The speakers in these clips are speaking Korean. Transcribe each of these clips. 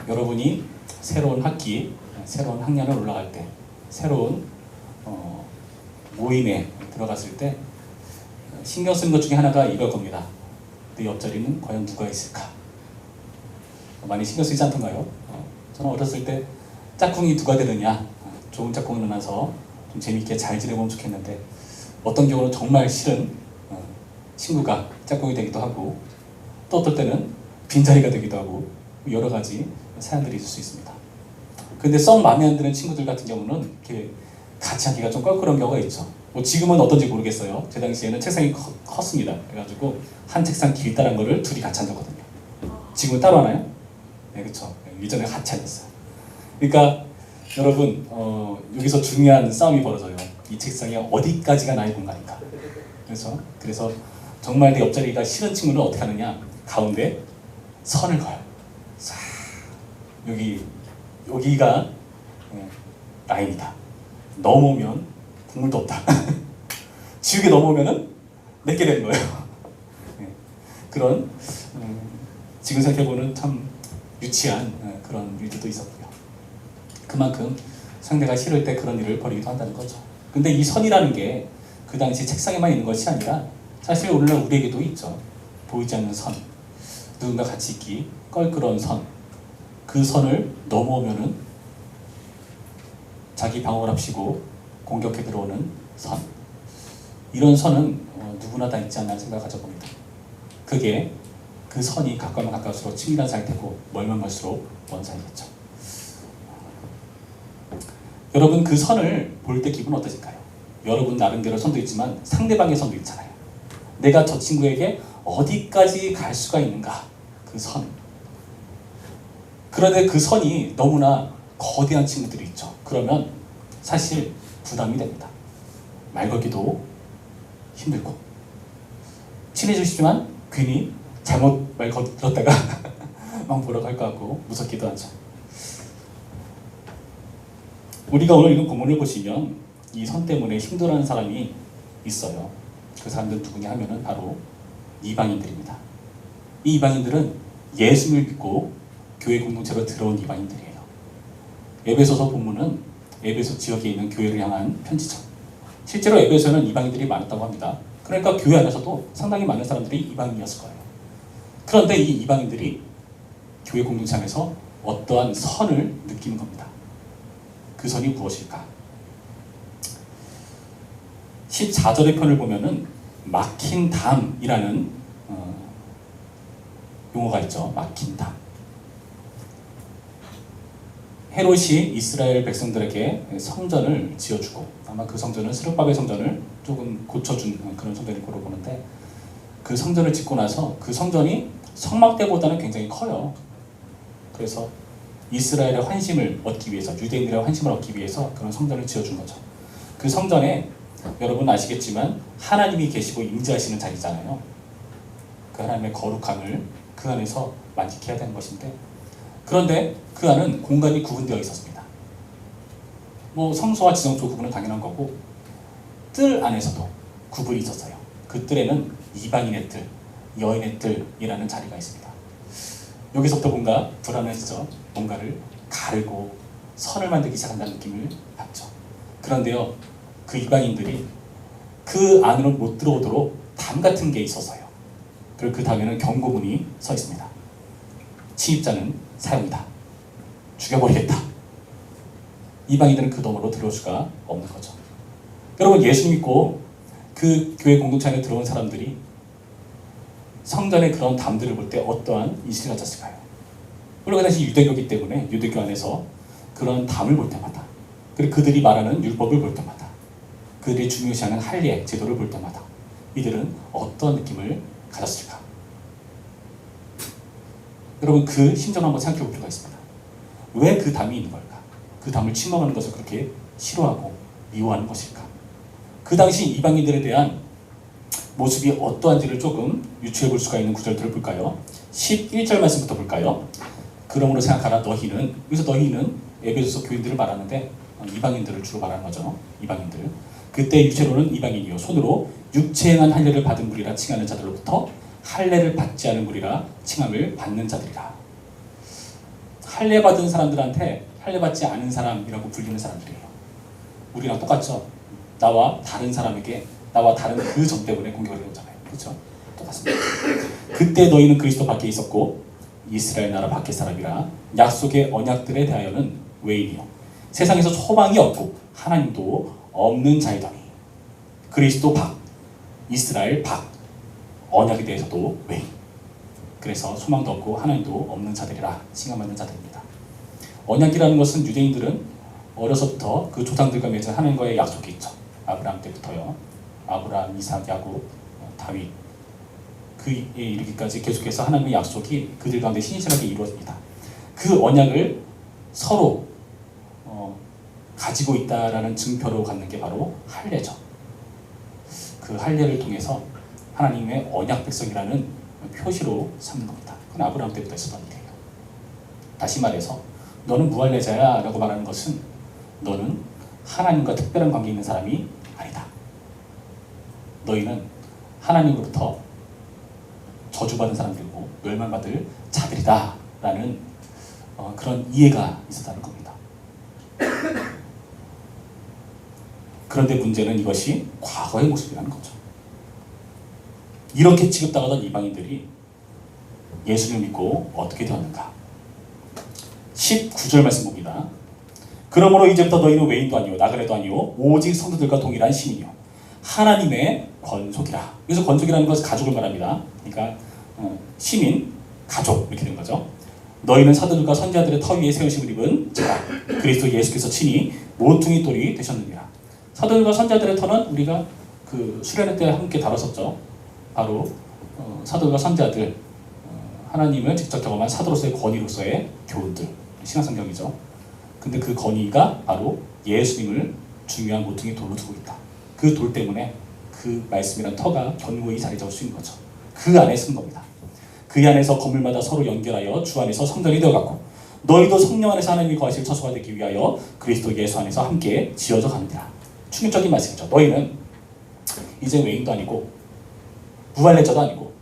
여러분이 새로운 학기, 새로운 학년을 올라갈 때, 새로운 모임에 들어갔을 때 신경 쓰는 것 중에 하나가 이걸 겁니다. 내 옆자리는 과연 누가 있을까? 많이 신경 쓰이지 않던가요? 저는 어렸을 때 짝꿍이 누가 되느냐, 좋은 짝꿍이 만나서 좀 재미있게 잘 지내보면 좋겠는데 어떤 경우는 정말 싫은 친구가 짝꿍이 되기도 하고 또 어떨 때는 빈자리가 되기도 하고 여러 가지 사연들이 있을 수 있습니다. 근데 썩 마음에 안 드는 친구들 같은 경우는 이렇게 같이 하기가 좀 껄끄러운 경우가 있죠. 뭐 지금은 어떤지 모르겠어요. 제 당시에는 책상이 컸습니다. 그래가지고 한 책상 길다란 거를 둘이 같이 앉았거든요. 지금은 따로 하나요? 네, 그렇죠. 예전에 같이 앉았어요. 그러니까 여러분 여기서 중요한 싸움이 벌어져요. 이 책상이 어디까지가 나의 공간인가. 그래서 정말 내 옆자리가 싫은 친구는 어떻게 하느냐? 가운데 선을 그어요. 자, 여기가 라인이다. 넘어오면 국물도 없다. 지우개 넘어오면은 내게 되는 거예요. 그런 지금 생각해보는 참 유치한 그런 일들도 있었고요. 그만큼 상대가 싫을 때 그런 일을 벌이기도 한다는 거죠. 근데 이 선이라는 게 그 당시 책상에만 있는 것이 아니라 사실 오늘날 우리에게도 있죠. 보이지 않는 선, 누군가 같이 있기 껄끄러운 선, 그 선을 넘어오면은 자기 방어를 합시고 공격해 들어오는 선, 이런 선은 누구나 다 있지 않나 생각을 가져봅니다. 그게 그 선이 가까우면 가까울수록 친밀한 상태고 멀면 멀수록 먼 사이겠죠. 여러분 그 선을 볼 때 기분 어떠실까요? 여러분 나름대로 선도 있지만 상대방의 선도 있잖아요. 내가 저 친구에게 어디까지 갈 수가 있는가, 그 선. 그런데 그 선이 너무나 거대한 친구들이 있죠. 그러면 사실 부담이 됩니다. 말 걸기도 힘들고 친해지고 싶지만 괜히 잘못 말 걸었다가 막 뭐라고 할 것 같고 무섭기도 하죠. 우리가 오늘 읽은 본문을 보시면 이 선 때문에 힘들어하는 사람이 있어요. 그 사람들은 누구냐 하면은 바로 이방인들입니다. 이 이방인들은 예수를 믿고 교회 공동체로 들어온 이방인들이에요. 에베소서 본문은 에베소 지역에 있는 교회를 향한 편지죠. 실제로 에베소에는 이방인들이 많았다고 합니다. 그러니까 교회 안에서도 상당히 많은 사람들이 이방인이었을 거예요. 그런데 이 이방인들이 교회 공동체 안에서 어떠한 선을 느끼는 겁니다. 그 선이 무엇일까? 14절의 편을 보면은 막힌 담이라는 용어가 있죠. 막힌 담. 헤롯이 이스라엘 백성들에게 성전을 지어주고, 아마 그 성전은 스룹바벨 성전을 조금 고쳐준 그런 성전일 거로 보는데, 그 성전을 짓고 나서 그 성전이 성막대보다는 굉장히 커요. 그래서 이스라엘의 환심을 얻기 위해서, 유대인들의 환심을 얻기 위해서 그런 성전을 지어준 거죠. 그 성전에 여러분 아시겠지만 하나님이 계시고 임재하시는 자리잖아요. 그 하나님의 거룩함을 그 안에서 만끽해야 되는 것인데, 그런데 그 안은 공간이 구분되어 있었습니다. 뭐 성소와 지성소 구분은 당연한 거고, 뜰 안에서도 구분이 있었어요. 그 뜰에는 이방인의 뜰, 여인의 뜰이라는 자리가 있습니다. 여기서부터 뭔가 불안해지죠. 뭔가를 가르고 선을 만들기 시작한다는 느낌을 받죠. 그런데요, 그 이방인들이 그 안으로 못 들어오도록 담 같은 게 있어서요. 그리고 그 담에는 경고문이 서 있습니다. 침입자는 사형이다. 죽여버리겠다. 이방인들은 그 너머로 들어올 수가 없는 거죠. 여러분, 예수 믿고 그 교회 공동체 안에 들어온 사람들이 성전의 그런 담들을 볼 때 어떠한 인식을 가졌을까요? 물론 그 당시 유대교이기 때문에 유대교 안에서 그런 담을 볼 때마다, 그리고 그들이 말하는 율법을 볼 때마다, 그들이 중요시하는 할례 제도를 볼 때마다 이들은 어떤 느낌을 가졌을까? 여러분, 그 심정을 한번 생각해 볼 필요가 있습니다. 왜 그 담이 있는 걸까? 그 담을 침범하는 것을 그렇게 싫어하고 미워하는 것일까? 그 당시 이방인들에 대한 모습이 어떠한지를 조금 유추해 볼 수가 있는 구절들을 볼까요? 11절 말씀부터 볼까요? 그러므로 생각하라 너희는, 여기서 너희는 에베소서 교인들을 말하는데 이방인들을 주로 말하는 거죠. 이방인들. 그때 유체로는 이방인이요 손으로 육체행한 할례를 받은 무리라 칭하는 자들로부터 할례를 받지 않은 무리라 칭함을 받는 자들이라. 할례 받은 사람들한테 할례 받지 않은 사람이라고 불리는 사람들이에요. 우리랑 똑같죠? 나와 다른 사람에게 나와 다른 그 점 때문에 공격을 해오잖아요. 그렇죠? 똑같습니다. 그때 너희는 그리스도 밖에 있었고 이스라엘 나라 밖의 사람이라 약속의 언약들에 대하여는 외인이요 세상에서 소망이 없고 하나님도 없는 자이더니 그리스도 밖 이스라엘 밖 언약에 대해서도 외인. 그래서 소망도 없고 하나님도 없는 자들이라 칭함받는 자들입니다. 언약이라는 것은 유대인들은 어려서부터 그 조상들과 맺은 하나님과의 약속이 있죠. 아브라함 때부터요. 아브라함, 이삭, 야곱, 다윗 그에 이르기까지 계속해서 하나님의 약속이 그들 가운데 신실하게 이루어집니다. 그 언약을 서로 가지고 있다라는 증표로 갖는 게 바로 할례죠. 그 할례를 통해서 하나님의 언약 백성이라는 표시로 삼는 겁니다. 그건 아브라함 때부터 있었던 일이에요. 다시 말해서 너는 무할례자야 라고 말하는 것은 너는 하나님과 특별한 관계 있는 사람이 아니다. 너희는 하나님으로부터 저주받은 사람들이고 멸망받을 자들이다 라는 그런 이해가 있었다는 겁니다. 그런데 문제는 이것이 과거의 모습이라는 거죠. 이렇게 취급당하던 이방인들이 예수를 믿고 어떻게 되었는가? 19절 말씀 봅니다. 그러므로 이제부터 너희는 외인도 아니요 나그네도 아니요 오직 성도들과 동일한 시민이요 하나님의 권속이라. 그래서 권속이라는 것은 가족을 말합니다. 그러니까 시민, 가족 이렇게 된 거죠. 너희는 사도들과 선지자들의 터 위에 세우심을 입은 자라 그리스도 예수께서 친히 모퉁이 돌이 되셨느니라. 사도들과 선지자들의 터는 우리가 그 수련회 때 함께 다뤘었죠. 바로 사도들과 선지자들 하나님을 직접 경험한 사도로서의 권위로서의 교훈들 신앙성경이죠. 근데 그 권위가 바로 예수님을 중요한 모퉁이 돌로 두고 있다. 그 돌 때문에 그 말씀이란 터가 견고히 자리 잡을 수 있는 거죠. 그 안에 쓴 겁니다. 그 안에서 건물마다 서로 연결하여 주 안에서 성전이 되어갔고 너희도 성령 안에서 하나님이 거하실 처소가 되기 위하여 그리스도 예수 안에서 함께 지어져 가느니라. 충격적인 말씀이죠. 너희는 이제 외인도 아니고 무할례자도 아니고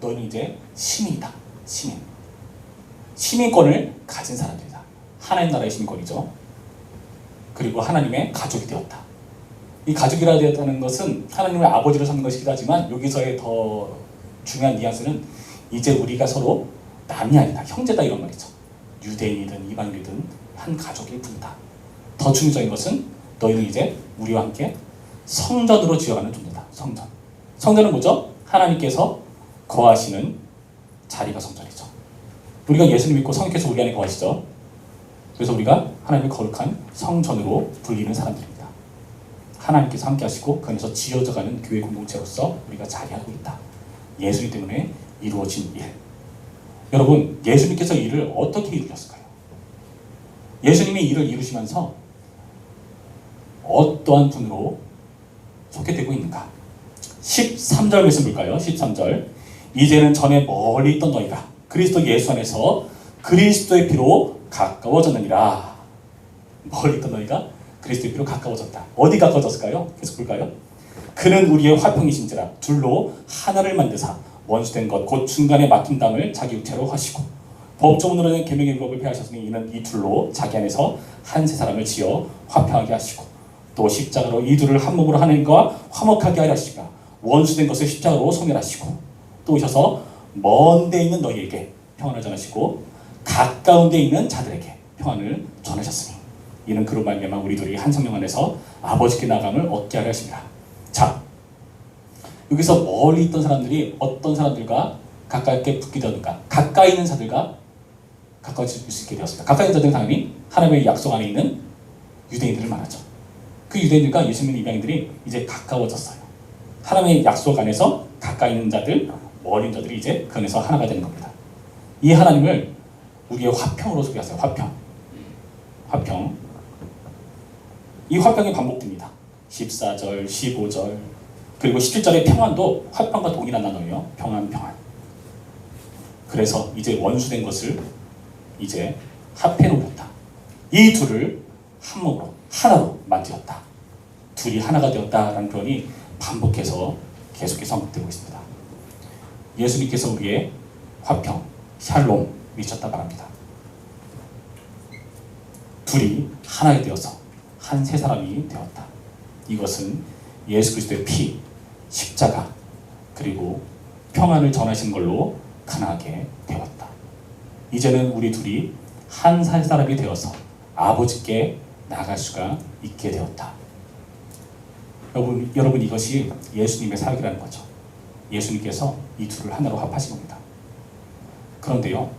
너희는 이제 시민이다. 시민. 시민권을 가진 사람들이다. 하나님 나라의 시민권이죠. 그리고 하나님의 가족이 되었다. 이 가족이라 되었다는 것은 하나님을 아버지로 삼는 것이기도 하지만 여기서의 더 중요한 뉘앙스는 이제 우리가 서로 남이 아니다. 형제다 이런 말이죠. 유대인이든 이방인이든 한 가족일 뿐이다. 더 중요한 것은 너희는 이제 우리와 함께 성전으로 지어가는 존재다. 성전. 성전은 뭐죠? 하나님께서 거하시는 자리가 성전이죠. 우리가 예수님 믿고 성령께서 우리 안에 거하시죠. 그래서 우리가 하나님의 거룩한 성전으로 불리는 사람들입니다. 하나님께서 함께 하시고 그 안에서 지어져가는 교회 공동체로서 우리가 자리하고 있다. 예수님 때문에 이루어진 일. 여러분, 예수님께서 이 일을 어떻게 이루셨을까요? 예수님이 이 일을 이루시면서 어떠한 분으로 소개되고 있는가? 13절 말씀 볼까요? 13절. 이제는 전에 멀리 있던 너희가 그리스도 예수 안에서 그리스도의 피로 가까워졌느니라. 멀리 있던 너희가 그리스도의 피로 가까워졌다. 어디 가까워졌을까요? 계속 볼까요? 그는 우리의 화평이신지라 둘로 하나를 만드사 원수된 것 곧 중간에 막힌 담을 자기 육체로 하시고 법조문으로는 계명의 율법을 폐하셨으니 이는 이 둘로 자기 안에서 한 세 사람을 지어 화평하게 하시고 또 십자가로 이 둘을 한 몸으로 하나님과 화목하게 하려 하시니까 원수된 것을 십자가로 소멸하시고 또 오셔서 먼 데 있는 너희에게 평안을 전하시고 가까운 데 있는 자들에게 평안을 전하셨으니 이는 그로 말미암아 우리들이 한 성령 안에서 아버지께 나감을 얻게 하려 하십니다. 자, 여기서 멀리 있던 사람들이 어떤 사람들과 가깝게 붙게 되었는가? 가까이 있는 자들과 가까워질 수 있게 되었습니다. 가까이 있는 자들은 당연히 하나님의 약속 안에 있는 유대인들을 말하죠. 그 유대인들과 예수 믿는 이방인들이 이제 가까워졌어요. 하나님의 약속 안에서 가까이 있는 자들, 멀리 있는 자들이 이제 그 안에서 하나가 되는 겁니다. 이 하나님을 우리의 화평으로 소개하세요. 화평. 화평. 이 화평이 반복됩니다. 14절, 15절, 그리고 17절의 평안도 화평과 동일한 단어예요. 평안, 평안. 그래서 이제 원수된 것을 이제 합해 놓았다. 이 둘을 한 몸으로, 하나로 만들었다. 둘이 하나가 되었다라는 표현이 반복해서 계속해서 언급되고 있습니다. 예수님께서 우리의 화평, 샬롬 미쳤다 말합니다. 둘이 하나가 되어서 한 세 사람이 되었다. 이것은 예수 그리스도의 피, 십자가, 그리고 평안을 전하신 걸로 가능하게 되었다. 이제는 우리 둘이 한 사람이 되어서 아버지께 나갈 수가 있게 되었다. 여러분 이것이 예수님의 사역이라는 거죠. 예수님께서 이 둘을 하나로 합하신 겁니다. 그런데요,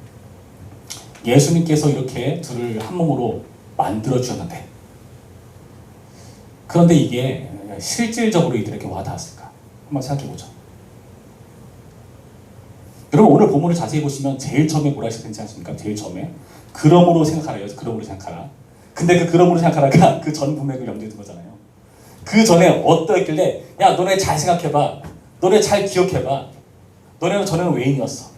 예수님께서 이렇게 둘을 한 몸으로 만들어 주셨는데, 그런데 이게 실질적으로 이들에게 와닿았을까? 한번 생각해 보죠. 여러분 오늘 본문을 자세히 보시면 제일 처음에 뭐라 하시는지 아십니까? 제일 처음에 그러므로 생각하라. 그러므로 생각하라. 근데 그 그러므로 생각하라가 그 전 문맥을 염두에 둔 거잖아요. 그 전에 어떠했길래 야 너네 잘 생각해봐. 너네 잘 기억해봐. 너네는 전에는 외인이었어.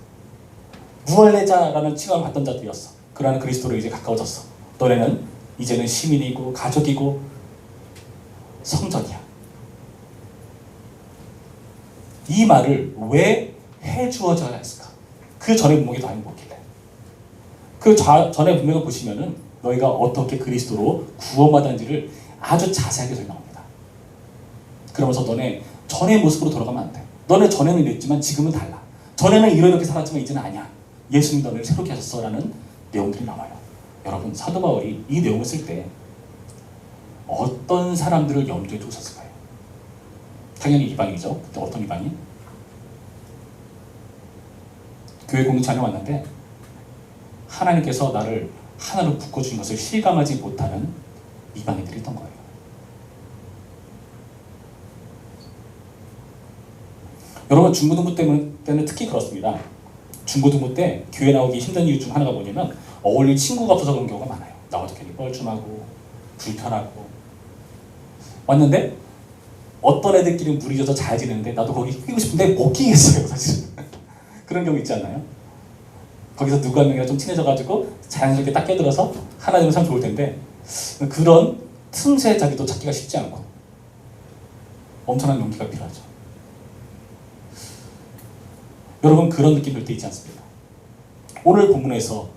무할례자라는 칭함을 받던 자들이었어. 그러나 그리스도로 이제 가까워졌어. 너네는 이제는 시민이고 가족이고 성전이야. 이 말을 왜 해주어져야 했을까? 그 전의 문맥이 더 뭐길래? 그 전의 문맥을 보시면은 너희가 어떻게 그리스도로 구원받았는지를 아주 자세하게 설명합니다. 그러면서 너네 전의 모습으로 돌아가면 안 돼. 너네 전에는 이랬지만 지금은 달라. 전에는 이렇게 살았지만 이제는 아니야. 예수님 너를 새롭게 하셨어라는 내용들이 나와요. 여러분 사도 바울이 이 내용을 쓸 때 어떤 사람들을 염두에 두고 썼을까요? 당연히 이방이죠. 그때 어떤 이방이? 교회 공동체 안에 왔는데 하나님께서 나를 하나로 묶어주신 것을 실감하지 못하는 이방인들이 있던 거예요. 여러분 중고등부 때는 특히 그렇습니다. 중고등부 때 교회 나오기 힘든 이유 중 하나가 뭐냐면 어울릴 친구가 없어서 그런 경우가 많아요. 나와도 괜히 뻘쭘하고 불편하고 왔는데 어떤 애들끼리 무리져서 잘 지내는데 나도 거기 끼고 싶은데 못 끼겠어요 사실. 그런 경우 있지 않나요? 거기서 누구 한 명이랑 좀 친해져가지고 자연스럽게 딱 껴들어서 하나 되면 참 좋을 텐데 그런 틈새 자기도 찾기가 쉽지 않고 엄청난 용기가 필요하죠. 여러분 그런 느낌 들 때 있지 않습니까? 오늘 본문에서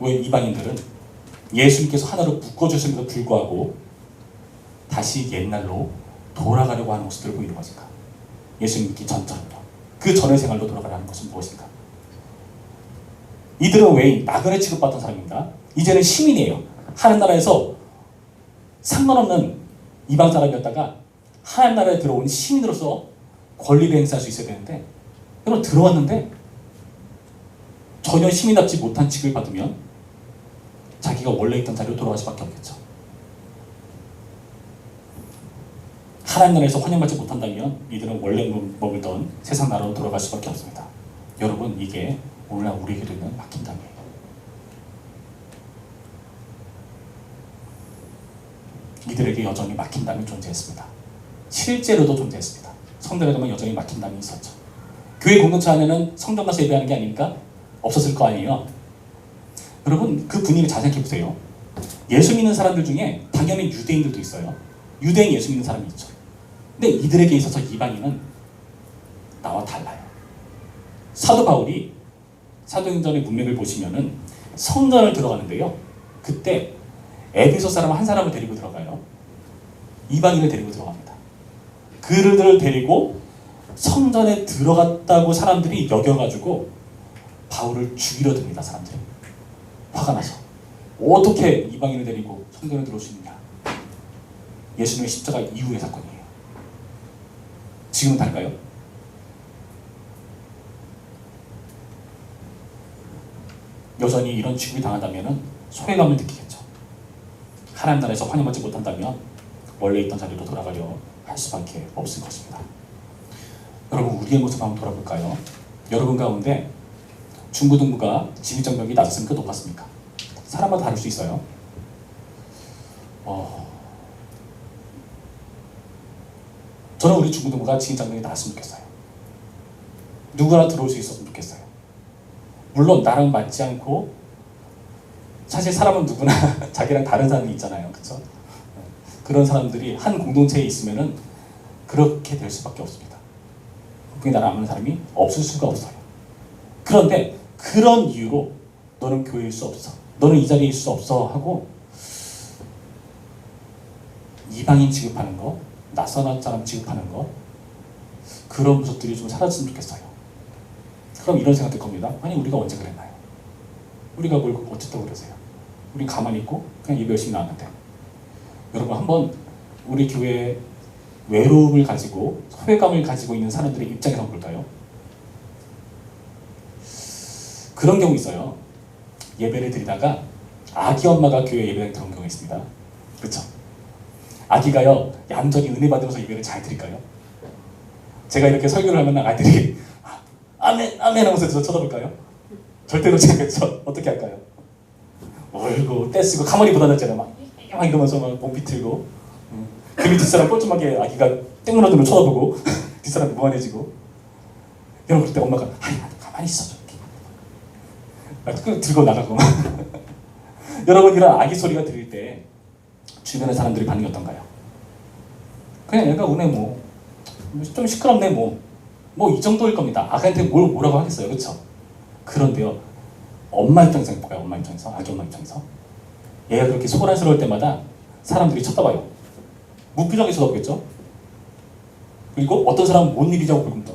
왜 이방인들은 예수님께서 하나로 묶어주심에도 불구하고 다시 옛날로 돌아가려고 하는 모습들을 보이는 것인가? 예수님 믿기 전처럼요. 그 전의 생활로 돌아가려는 것은 무엇인가? 이들은 외인, 나그네 취급받던 사람입니다. 이제는 시민이에요. 하나님 나라에서 상관없는 이방 사람이었다가 하나님 나라에 들어온 시민으로서 권리를 행사할 수 있어야 되는데 여러분 들어왔는데 전혀 시민답지 못한 취급을 받으면 자기가 원래 있던 자리로 돌아갈 수밖에 없겠죠. 하나님 나라에서 환영받지 못한다면 이들은 원래 머물던 세상 나라로 돌아갈 수밖에 없습니다. 여러분 이게 오늘날 우리에게도 있는 막힌담이에요. 이들에게 여전히 막힌담이 존재했습니다. 실제로도 존재했습니다. 성전에 가면 여전히 막힌담이 있었죠. 교회 공동체 안에는 성전 가서 예배하는 게 아니니까 없었을 거 아니에요. 여러분 그 분위기를 잘 생각해 보세요. 예수 믿는 사람들 중에 당연히 유대인들도 있어요. 유대인 예수 믿는 사람이 있죠. 근데 이들에게 있어서 이방인은 나와 달라요. 사도 바울이 사도행전의 문맥을 보시면은 성전을 들어가는데요. 그때 에베소 사람 한 사람을 데리고 들어가요. 이방인을 데리고 들어갑니다. 그들을 데리고 성전에 들어갔다고 사람들이 여겨가지고 바울을 죽이려 듭니다. 사람들이 화가 나서 어떻게 이방인을 데리고 성전에 들어올 수 있느냐. 예수님의 십자가 이후의 사건이에요. 지금은 다를까요? 여전히 이런 취급이 당한다면 소외감을 느끼겠죠. 하나님 나라에서 환영받지 못한다면 원래 있던 자리로 돌아가려 할 수밖에 없을 것입니다. 여러분 우리의 모습 한번 돌아볼까요? 여러분 가운데 중고등부가 진입장벽이 낮았습니까? 높았습니까? 사람마다 다를 수 있어요. 저는 우리 중고등부가 진입장벽이 낮았으면 좋겠어요. 누구나 들어올 수 있었으면 좋겠어요. 물론 나랑 맞지 않고 사실 사람은 누구나 자기랑 다른 사람이 있잖아요. 그렇죠? 그런 사람들이 한 공동체에 있으면은 그렇게 될 수밖에 없습니다. 그게 나랑 안 맞는 사람이 없을 수가 없어요. 그런데 그런 이유로 너는 교회일 수 없어. 너는 이 자리에 있을 수 없어 하고 이방인 취급하는 거, 낯선 사람 취급하는 거, 그런 모습들이 좀 사라졌으면 좋겠어요. 그럼 이런 생각 들 겁니다. 아니 우리가 언제 그랬나요? 우리가 뭘 어쨌다고 그러세요? 우리 가만히 있고 그냥 예배 열심히 나왔는데. 여러분 한번 우리 교회에 외로움을 가지고 소외감을 가지고 있는 사람들의 입장에서 볼까요? 그런 경우 있어요. 예배를 드리다가 아기 엄마가 교회 예배에 들어온 경우가 있습니다. 그렇죠? 아기가요 얌전히 은혜 받으면서 예배를 잘 드릴까요? 제가 이렇게 설교를 하면 아이들이 아멘 아멘 하면서 저 쳐다볼까요? 절대 그렇지 않겠죠? 어떻게 할까요? 얼고 떼쓰고 가만히 보다녔잖아요. 막 이러면서 막 몸 비틀고 그 밑 뒷사람 뻘쭘하게 아기가 땡문어들로 쳐다보고 뒷사람이 무한해지고. 여러분 그때 엄마가 아니 가만히 있어 좀 들고 나가고 여러분 이런 아기 소리가 들릴 때 주변의 사람들이 반응이 어떤가요? 그냥 얘가 우네 뭐 좀 시끄럽네 뭐 이 정도일 겁니다. 아기한테 뭐라고 하겠어요, 그렇죠? 그런데요 엄마 입장에서 볼까요? 엄마 입장에서, 아기 엄마 입장에서 얘가 그렇게 소란스러울 때마다 사람들이 쳐다봐요. 무표정하게 쳐다보겠죠? 그리고 어떤 사람은 뭔 일이냐고 불금 떠.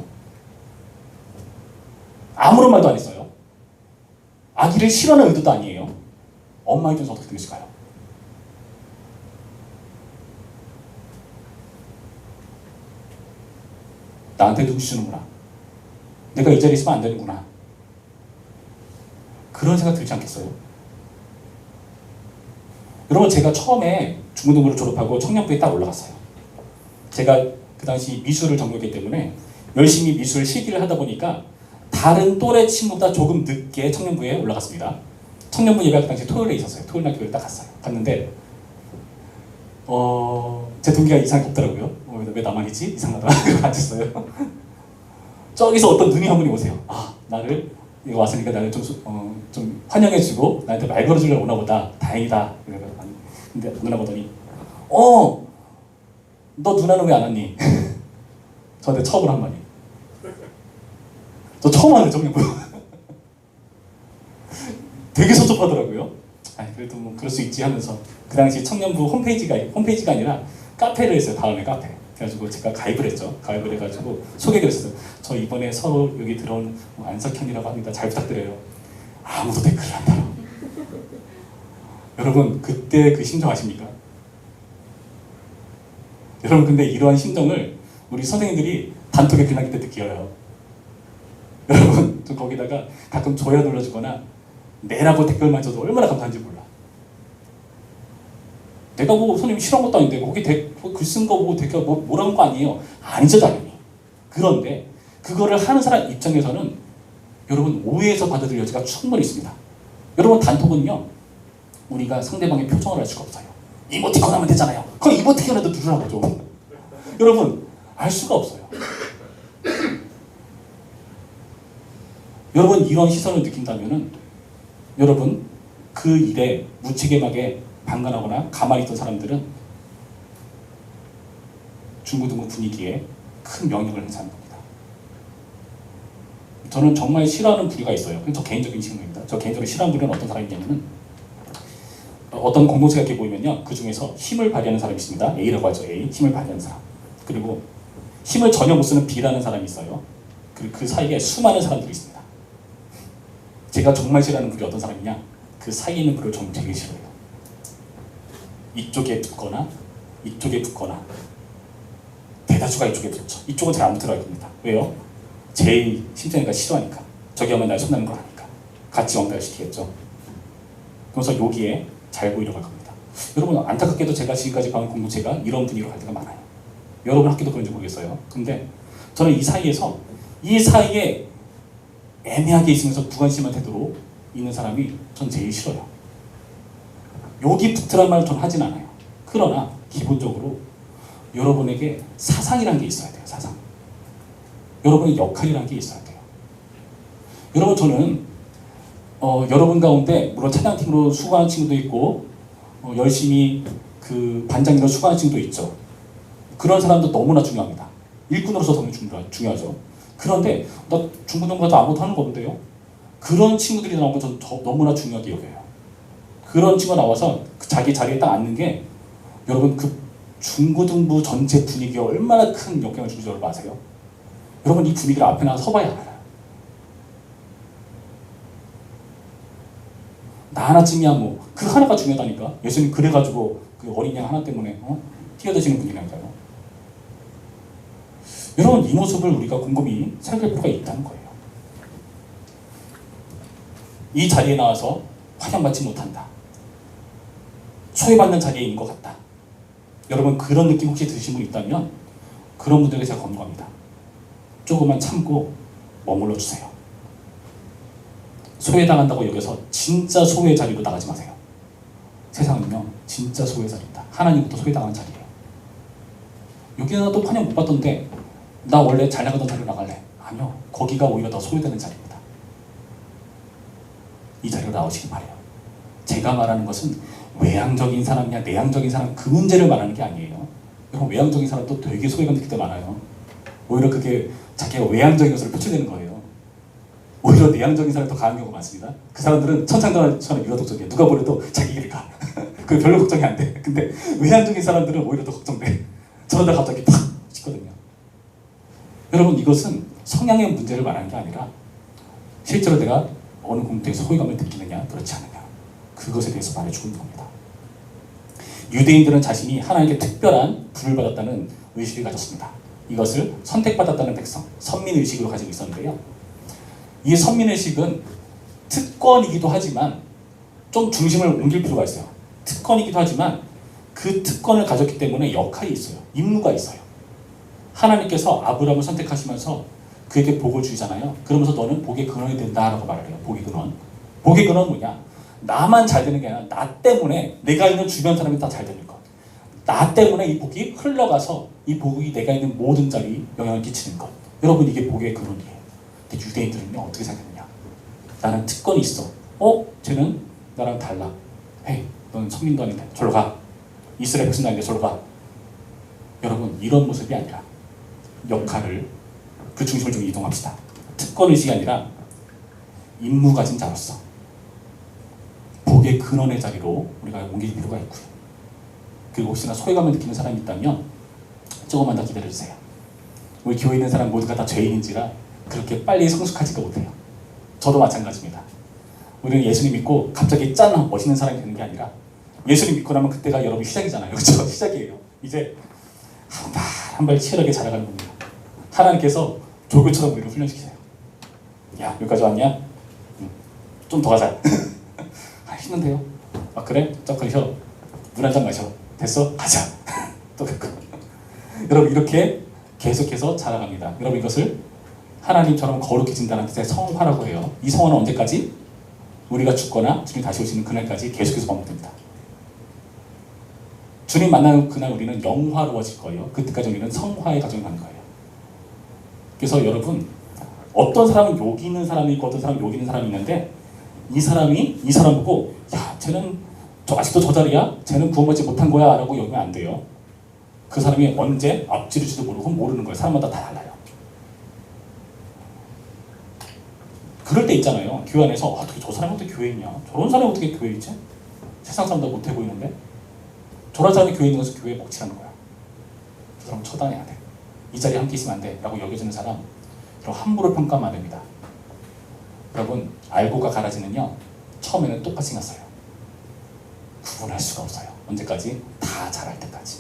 아무런 말도 안 했어요. 아기를 싫어하는 의도도 아니에요. 엄마 입장에서 어떻게 되실까요? 나한테 눈치 주는구나. 내가 이 자리에 있으면 안 되는구나. 그런 생각 들지 않겠어요? 여러분 제가 처음에 중고등부를 졸업하고 청년부에 딱 올라갔어요. 제가 그 당시 미술을 전공했기 때문에 열심히 미술 실기를 하다 보니까 다른 또래 친구보다 조금 늦게 청년부에 올라갔습니다. 청년부 예배가 그 당시 토요일에 있었어요. 토요일 날 교회를 딱 갔어요. 갔는데 제 동기가 이상하게 없더라고요. 왜 나만 있지? 이상하다. 앉았어요. 저기서 어떤 눈이 한 분이 오세요. 나를 이거 왔으니까 나를 좀 환영해주고 나한테 말 걸어주려고 오나 보다. 다행이다. 근데 누나 보더니 너 누나는 왜 안 왔니? 저한테 처음으로 한 말이. 저 처음 왔는데 청년부. 되게 섭섭하더라고요. 그래도 뭐 그럴 수 있지 하면서 그 당시 청년부 홈페이지가 아니라 카페를 했어요. 다음에 카페. 그래가지고 제가 가입을 했죠. 가입을 해가지고 소개를 했어요. 저 이번에 서로 여기 들어온 안석현이라고 합니다. 잘 부탁드려요. 아무도 댓글을 안 달아. 여러분 그때 그 심정 아십니까? 여러분 근데 이러한 심정을 우리 선생님들이 단톡에 글남길 때 느껴요. 여러분 좀 거기다가 가끔 좋아요 눌러주거나 내라고 댓글만 줘도 얼마나 감사한지 몰라. 내가 뭐 선생님 싫어한 것도 아닌데 거기 글 쓴 거 보고 댓글 뭐라는 거 아니에요. 아니죠 당연히. 그런데 그거를 하는 사람 입장에서는 여러분 오해해서 받아들일 여지가 충분히 있습니다. 여러분 단톡은요 우리가 상대방의 표정을 알 수가 없어요. 이모티콘 하면 되잖아요. 그럼 이모티콘에도 누르라고 좀. 여러분 알 수가 없어요. 여러분 이런 시선을 느낀다면은 여러분 그 일에 무책임하게 방관하거나 가만히 있던 사람들은 중고등부 분위기에 큰 영향을 행사하는 겁니다. 저는 정말 싫어하는 부류가 있어요. 저 개인적인 생각입니다. 저 개인적으로 싫어하는 부류는 어떤 사람이냐면은 어떤 공동체가 이렇게 보이면요 그 중에서 힘을 발휘하는 사람이 있습니다. A라고 하죠. A. 힘을 발휘하는 사람. 그리고 힘을 전혀 못 쓰는 B라는 사람이 있어요. 그리고 그 사이에 수많은 사람들이 있습니다. 제가 정말 싫어하는 부류 어떤 사람이냐? 그 사이에 있는 부류를 정말 되게 싫어해요. 이쪽에 붙거나 이쪽에 붙거나 대다수가 이쪽에 붙죠. 이쪽은 잘 안 붙어갈 겁니다. 왜요? 제일 심장이가 싫어하니까. 저기 하면 날 손나는 거 아니까. 같이 왕따를 시키겠죠. 그래서 여기에 잘 보이려고 할 겁니다. 여러분 안타깝게도 제가 지금까지 봐온 공동체가 이런 분위기로 갈 때가 많아요. 여러분 학교도 그런지 모르겠어요. 근데 저는 이 사이에 애매하게 있으면서 무관심한 태도로 있는 사람이 전 제일 싫어요. 여기 붙으란 말을 전 하진 않아요. 그러나 기본적으로 여러분에게 사상이라는 게 있어야 돼요. 사상. 여러분의 역할이라는 게 있어야 돼요. 여러분 저는 여러분 가운데 물론 찬양팀으로 수고하는 친구도 있고 열심히 그 반장님으로 수고하는 친구도 있죠. 그런 사람도 너무나 중요합니다. 일꾼으로서 너무 중요하죠. 그런데 나 중고등부라도 아무것도 하는 거 없는데요. 그런 친구들이 나오면 저는 너무나 중요하게 여겨요. 그런 친구가 나와서 자기 자리에 딱 앉는 게 여러분 그 중고등부 전체 분위기에 얼마나 큰 영향을 주는지 여러분 아세요? 여러분 이 분위기를 앞에 나가 서봐야 알아요. 나 하나쯤이야 뭐 그 하나가 중요하다니까. 예수님 그래가지고 그 어린 양 하나 때문에 뛰어드시는 분이라니까요. 여러분 이 모습을 우리가 곰곰이 생각할 필요가 있다는 거예요. 이 자리에 나와서 환영받지 못한다. 소외받는 자리에 있는 것 같다. 여러분 그런 느낌 혹시 드신 분 있다면 그런 분들에게 제가 권고합니다. 조금만 참고 머물러 주세요. 소외당한다고 여기서 진짜 소외 자리로 나가지 마세요. 세상은요 진짜 소외 자리입니다. 하나님부터 소외당하는 자리예요. 여기는 또 환영 못 받던데 나 원래 잘 나가던 자리로 나갈래. 아니요. 거기가 오히려 더 소외되는 자리입니다. 이 자리로 나오시기 바래요. 제가 말하는 것은 외향적인 사람이냐 내향적인 사람 그 문제를 말하는 게 아니에요. 여러분 외향적인 사람도 되게 소외감 느낄 때 많아요. 오히려 그게 자기가 외향적인 것을 표출되는 거예요. 오히려 내향적인 사람이 더 강한 경우가 많습니다. 그 사람들은 천창천하 유라독적이에요. 누가 보려도 자기 길을 가. 그 별로 걱정이 안 돼. 근데 외향적인 사람들은 오히려 더 걱정돼. 저러다 갑자기 팍 치거든요. 여러분 이것은 성향의 문제를 말하는 게 아니라 실제로 내가 어느 공동체에서 소외감을 느끼느냐 그렇지 않느냐 그것에 대해서 말해주는 겁니다. 유대인들은 자신이 하나님께 특별한 부를 받았다는 의식을 가졌습니다. 이것을 선택받았다는 백성, 선민의식으로 가지고 있었는데요. 이 선민의식은 특권이기도 하지만 좀 중심을 옮길 필요가 있어요. 특권이기도 하지만 그 특권을 가졌기 때문에 역할이 있어요. 임무가 있어요. 하나님께서 아브라함을 선택하시면서 그에게 복을 주잖아요. 그러면서 너는 복의 근원이 된다라고 말을 해요. 복의 근원. 복의 근원은 뭐냐? 나만 잘 되는 게 아니라 나 때문에 내가 있는 주변 사람이 다 잘 되는 것. 나 때문에 이 복이 흘러가서 이 복이 내가 있는 모든 자리에 영향을 끼치는 것. 여러분 이게 복의 근원이에요. 근데 유대인들은요 어떻게 생각했느냐? 나는 특권이 있어. 쟤는 나랑 달라. 헤이, 너는 선민도 아닌데 저로 가. 이스라엘 백성도 아닌데 저로 가. 여러분 이런 모습이 아니라 역할을 그 중심을 좀 이동합시다. 특권의식이 아니라 임무 가진 자로서 복의 근원의 자리로 우리가 옮길 필요가 있고요. 그리고 혹시나 소외감을 느끼는 사람이 있다면 조금만 더 기다려주세요. 우리 교회에 있는 사람 모두가 다 죄인인지라 그렇게 빨리 성숙하지가 못해요. 저도 마찬가지입니다. 우리는 예수님 믿고 갑자기 짠 멋있는 사람이 되는 게 아니라 예수님 믿고 나면 그때가 여러분 시작이잖아요. 그렇죠? 시작이에요. 이제 한 발 치열하게 자라가는 겁니다. 하나님께서 조교처럼 우리를 훈련시키세요. 야 여기까지 왔냐? 좀 더 가자. 힘든데요? 그래? 잠깐 쉬어. 물 한 잔 마셔. 됐어? 가자. 또 가고. 여러분 이렇게 계속해서 자라갑니다. 여러분 이것을 하나님처럼 거룩해진다는 뜻의 성화라고 해요. 이 성화는 언제까지? 우리가 죽거나 주님 다시 오시는 그날까지 계속해서 반복됩니다. 주님 만나는 그날 우리는 영화로워질 거예요. 그때까지 우리는 성화의 과정을 가는 거예요. 그래서 여러분 어떤 사람은 욕이 있는 사람이 있고 어떤 사람은 욕이 있는 사람이 있는데 이 사람 보고 야 쟤는 아직도 저 자리야? 쟤는 구원받지 못한 거야 라고 여기면 안 돼요. 그 사람이 언제 앞지를지도 모르고 모르는 거예요. 사람마다 다 달라요. 그럴 때 있잖아요. 교회 안에서 어떻게 저 사람이 어떻게 교회에 있냐? 저런 사람이 어떻게 교회에 있지? 세상 사람도 못해 보이는데? 저런 사람이 교회에 있는 것은 교회에 먹칠하는 거야. 그 사람 처단해야 돼. 이 자리에 함께 있으면 안 돼 라고 여겨지는 사람 함부로 평가하면 안 됩니다. 여러분 알고가 가라지는요 처음에는 똑같이 생겼어요. 구분할 수가 없어요. 언제까지? 다 자랄 때까지.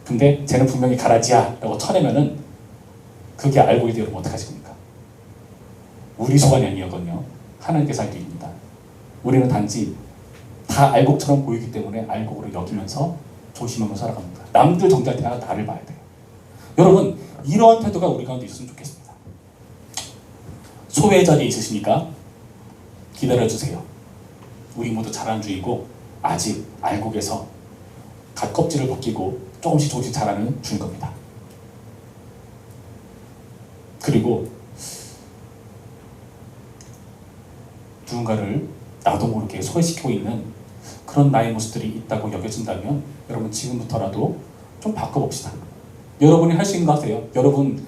근데 쟤는 분명히 가라지야 라고 쳐내면은 그게 알고이 되면 어떡하실 겁니까? 우리 소관이 아니었거든요. 하나님께서 할 일입니다. 우리는 단지 다 알곡처럼 보이기 때문에 알곡으로 여기면서 조심하면서 살아갑니다. 남들 정지할 때마다 나를 봐야 돼요. 여러분 이러한 태도가 우리 가운데 있었으면 좋겠습니다. 소외 자리에 있으시니까 기다려주세요. 우리 모두 자라는 중이고 아직 알곡에서 갓껍질을 벗기고 조금씩 자라는 중인 겁니다. 그리고 누군가를 나도 모르게 소외시키고 있는 그런 나의 모습들이 있다고 여겨진다면 여러분 지금부터라도 좀 바꿔봅시다. 여러분이 할 수 있는 거 하세요. 여러분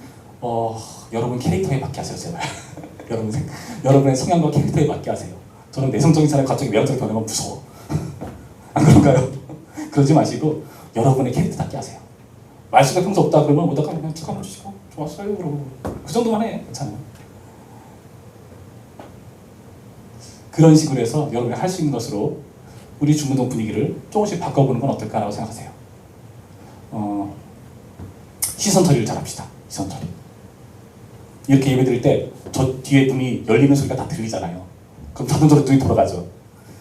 캐릭터에 맞게 하세요. 제발. 여러분의 성향과 캐릭터에 맞게 하세요. 저는 내성적인 사람이 갑자기 외향적으로 변하면 무서워. 안 그런가요? 그러지 마시고 여러분의 캐릭터답게 하세요. 말수가 평소 없다 그러면 오다가 그냥 축하 한번 주시고 좋았어요 그러고 그 정도만 해. 괜찮아요. 그런 식으로 해서 여러분이 할 수 있는 것으로 우리 중고등 분위기를 조금씩 바꿔보는 건 어떨까라고 생각하세요. 시선 처리를 잘합시다. 시선 처리. 이렇게 예배 드릴 때 저 뒤에 문이 열리는 소리가 다 들리잖아요. 그럼 자동적으로 눈이 돌아가죠.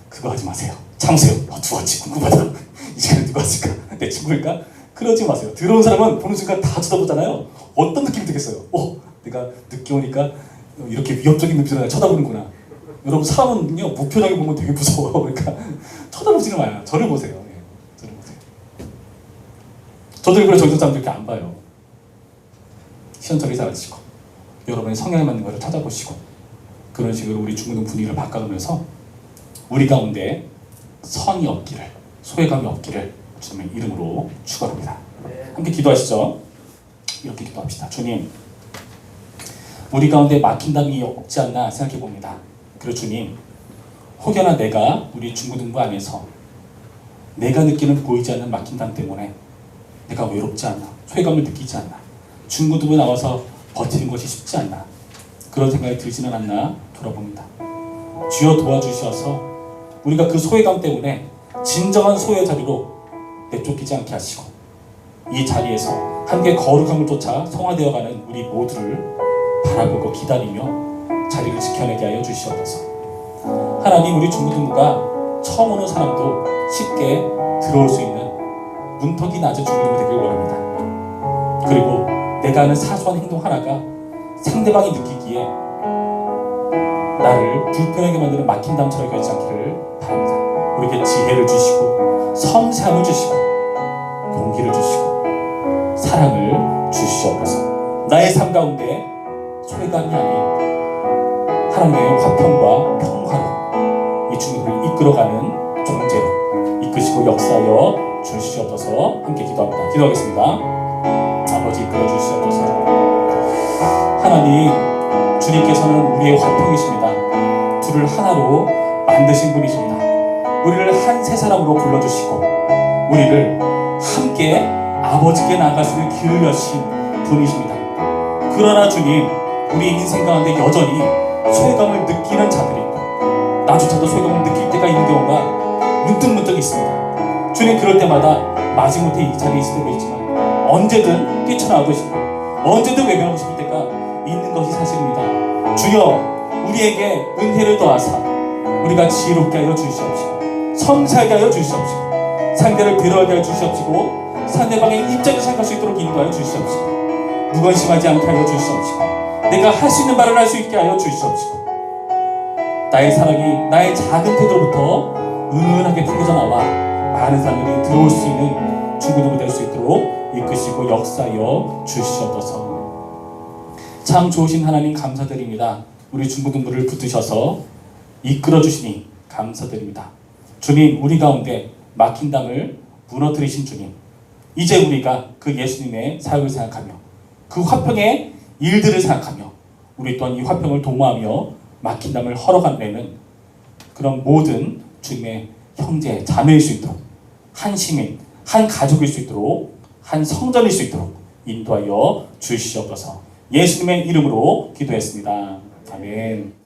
그거 하지 마세요. 참으세요. 누가 왔지? 궁금하다. 이 시간에 누가 왔을까? 내 친구일까? 그러지 마세요. 들어온 사람은 보는 순간 다 쳐다보잖아요. 어떤 느낌이 들겠어요? 내가 늦게 오니까 이렇게 위협적인 눈빛으로 쳐다보는구나. 여러분 사람은요 무표정하게 보면 되게 무서워. 그러니까 쳐다보지는 마요. 저를 보세요. 예, 저를 보세요. 저도 일부러 정신 사람들 이렇게 안 봐요. 시선 처리 잘하시고 여러분의 성향에 맞는 것을 찾아보시고 그런 식으로 우리 중고등 분위기를 바꿔가면서 우리 가운데 선이 없기를, 소외감이 없기를 주님의 이름으로 축원합니다. 함께 기도하시죠. 이렇게 기도합시다. 주님, 우리 가운데 막힌담이 없지 않나 생각해 봅니다. 그리고 주님, 혹여나 내가 우리 중고등부 안에서 내가 느끼는 보이지 않는 막힌담 때문에 내가 외롭지 않나, 소외감을 느끼지 않나, 중고등부 나와서 버티는 것이 쉽지 않나, 그런 생각이 들지는 않나 돌아봅니다. 주여 도와주셔서 우리가 그 소외감 때문에 진정한 소외 자리로 내쫓기지 않게 하시고 이 자리에서 함께 거룩함을 쫓아 성화되어가는 우리 모두를 바라보고 기다리며 자리를 지켜내게 하여 주시옵소서. 하나님, 우리 중고등부가 처음 오는 사람도 쉽게 들어올 수 있는 문턱이 낮은 중고등부 되길 원합니다. 그리고 내가 하는 사소한 행동 하나가 상대방이 느끼기에 나를 불편하게 만드는 막힌 담처럼 여기지 않기를 바랍니다. 우리에게 지혜를 주시고 섬세함을 주시고 용기를 주시고 사랑을 주시옵소서. 나의 삶 가운데 소외감이 아닌 하나님의 화평과 평화로 이 중국을 이끌어가는 존재로 이끄시고 역사하여 주시옵소서. 함께 기도합니다. 기도하겠습니다. 아버지 이끌어 주시옵소서. 하나님, 주님께서는 우리의 화평이십니다. 둘을 하나로 만드신 분이십니다. 우리를 한 세 사람으로 불러주시고 우리를 함께 아버지께 나아갈 수 있는 길을 여신 분이십니다. 그러나 주님, 우리 인생 가운데 여전히 소외감을 느끼는 자들이 있고 나조차도 소외감을 느낄 때가 있는 경우가 문득문득 있습니다. 주님, 그럴 때마다 마지못해 이 자리에 있을 때도 있지만 언제든 뛰쳐나오고 싶고 언제든 외면하고 싶을 때가 있는 것이 사실입니다. 주여, 우리에게 은혜를 더하사 우리가 지혜롭게 하여 주시옵시고 섬세하게 하여 주시옵시고 상대를 배려하게 하여 주시옵시고 상대방의 입장을 생각할 수 있도록 인도하여 주시옵시고 무관심하지 않게 하여 주시옵시고 내가 할 수 있는 말을 할 수 있게 하여 주시옵시고 나의 사랑이 나의 작은 태도로부터 은은하게 풍겨져 나와 많은 사람들이 들어올 수 있는 중고등부 될 수 있도록 이끄시고 역사하여 주시옵소서. 참 좋으신 하나님 감사드립니다. 우리 중고등부를 붙드셔서 이끌어 주시니 감사드립니다. 주님, 우리 가운데 막힌 담을 무너뜨리신 주님, 이제 우리가 그 예수님의 사역을 생각하며 그 화평의 일들을 생각하며 우리 또한 이 화평을 도모하며 막힌 담을 헐어가는 그런 모든 주님의 형제, 자매일 수 있도록 한 시민, 한 가족일 수 있도록 한 성전일 수 있도록 인도하여 주시옵소서. 예수님의 이름으로 기도했습니다. 아멘.